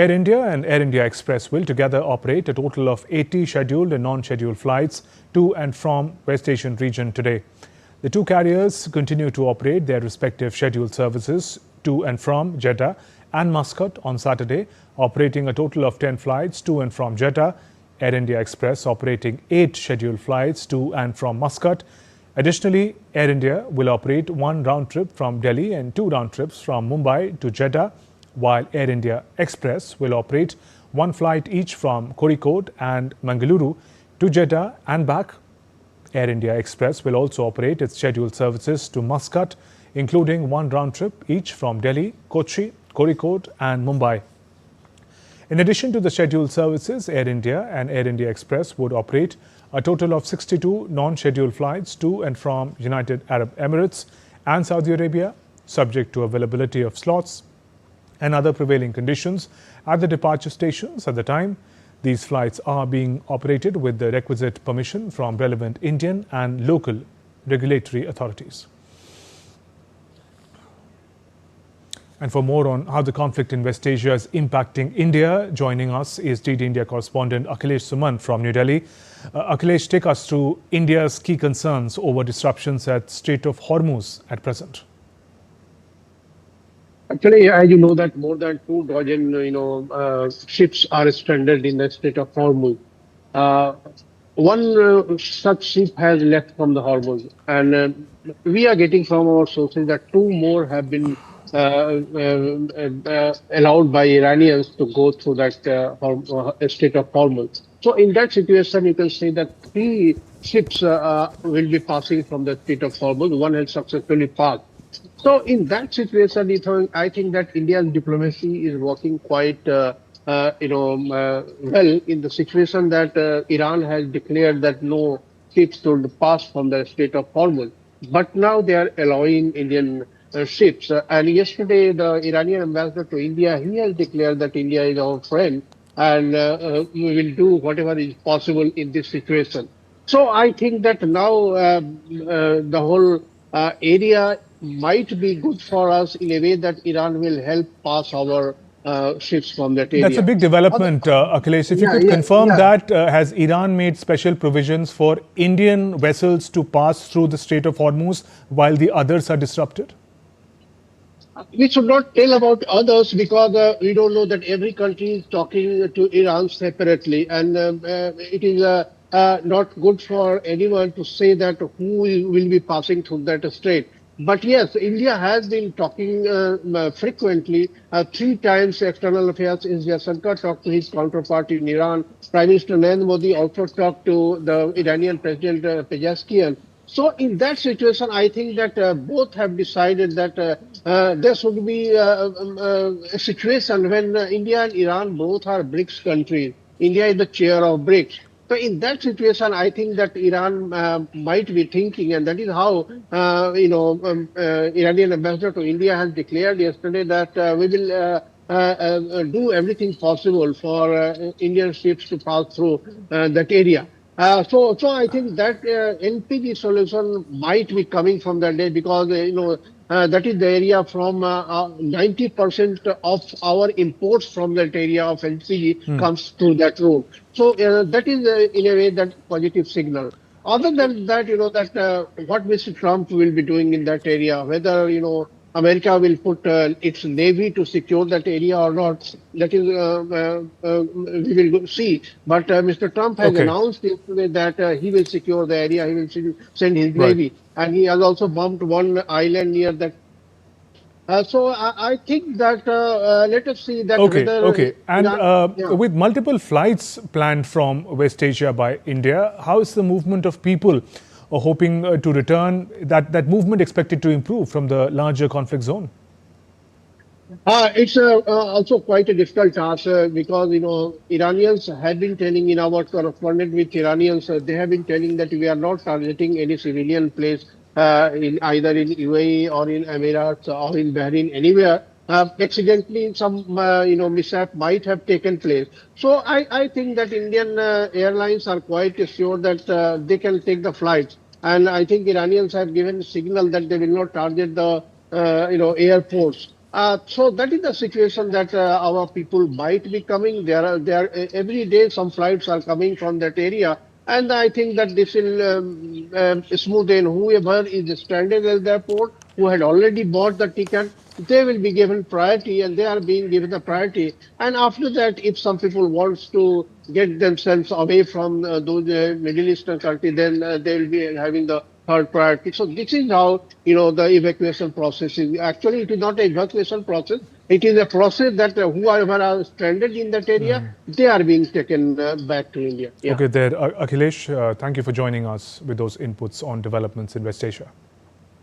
Air India and Air India Express will together operate a total of 80 scheduled and non-scheduled flights to and from West Asian region today. The two carriers continue to operate their respective scheduled services to and from Jeddah and Muscat on Saturday, operating a total of 10 flights to and from Jeddah. Air India Express operating 8 scheduled flights to and from Muscat. Additionally, Air India will operate 1 round trip from Delhi and 2 round trips from Mumbai to Jeddah, while Air India Express will operate 1 flight each from Kozhikode and Mangaluru to Jeddah and back. Air India Express will also operate its scheduled services to Muscat, including 1 round trip each from Delhi, Kochi, Kozhikode and Mumbai. In addition to the scheduled services, Air India and Air India Express would operate a total of 62 non-scheduled flights to and from United Arab Emirates and Saudi Arabia, subject to availability of slots and other prevailing conditions at the departure stations at the time. These flights are being operated with the requisite permission from relevant Indian and local regulatory authorities. And for more on how the conflict in West Asia is impacting India, joining us is DD India correspondent Akhilesh Suman from New Delhi. Akhilesh, take us through India's key concerns over disruptions at Strait of Hormuz at present. Actually, as you know, that more than 2 dozen, ships are stranded in the Strait of Hormuz. One such ship has left from the Hormuz, and we are getting from our sources that 2 more have been allowed by Iranians to go through that Strait of Hormuz. So in that situation, you can say that 3 ships will be passing from the Strait of Hormuz. One has successfully passed. So in that situation, I think that India's diplomacy is working quite, well in the situation that Iran has declared that no ships should pass from the Strait of Hormuz. But now they are allowing Indian ships. And yesterday, the Iranian ambassador to India, he has declared that India is our friend and we will do whatever is possible in this situation. So I think that now the whole area might be good for us in a way that Iran will help pass our ships from that area. That's a big development, Akhilesh. If you could confirm that, has Iran made special provisions for Indian vessels to pass through the Strait of Hormuz while the others are disrupted? We should not tell about others because we don't know that every country is talking to Iran separately, and it is not good for anyone to say that who will be passing through that strait. But yes, India has been talking frequently. 3 times External Affairs is Jaishankar talked to his counterpart in Iran. Prime Minister Narendra Modi also talked to the Iranian President Pezeshkian. So in that situation, I think that both have decided that there should be a situation when India and Iran both are BRICS countries. India is the chair of BRICS. So in that situation, I think that Iran might be thinking, and that is how, Iranian ambassador to India has declared yesterday that we will do everything possible for Indian ships to pass through that area. So I think that LPG solution might be coming from that day because, that is the area from 90% of our imports from that area of LPG comes through that route. So that is in a way that positive signal. Other than that, what Mr. Trump will be doing in that area, whether, America will put its navy to secure that area or not, that is, we will see. But Mr. Trump has announced yesterday that he will secure the area, he will send his navy. And he has also bombed one island near that. So I think that let us see that. And with multiple flights planned from West Asia by India, how is the movement of people hoping to return? That movement expected to improve from the larger conflict zone? It's also quite a difficult task because, Iranians have been telling, in our correspondent with Iranians, they have been telling that we are not targeting any civilian place in either in UAE or in Emirates or in Bahrain, anywhere. Accidentally, some mishap might have taken place. So I think that Indian airlines are quite sure that they can take the flights. And I think Iranians have given a signal that they will not target the airports. So that is the situation that our people might be coming. Every day some flights are coming from that area, and I think that this will smoothen whoever is stranded at the airport who had already bought the ticket. They will be given priority, and they are being given the priority. And after that, if some people wants to get themselves away from those Middle Eastern countries, then they will be having the third priority. So this is how the evacuation process is. Actually, it is not an evacuation process. It is a process that whoever are stranded in that area, they are being taken back to India. Yeah. Okay, there, Akhilesh, thank you for joining us with those inputs on developments in West Asia.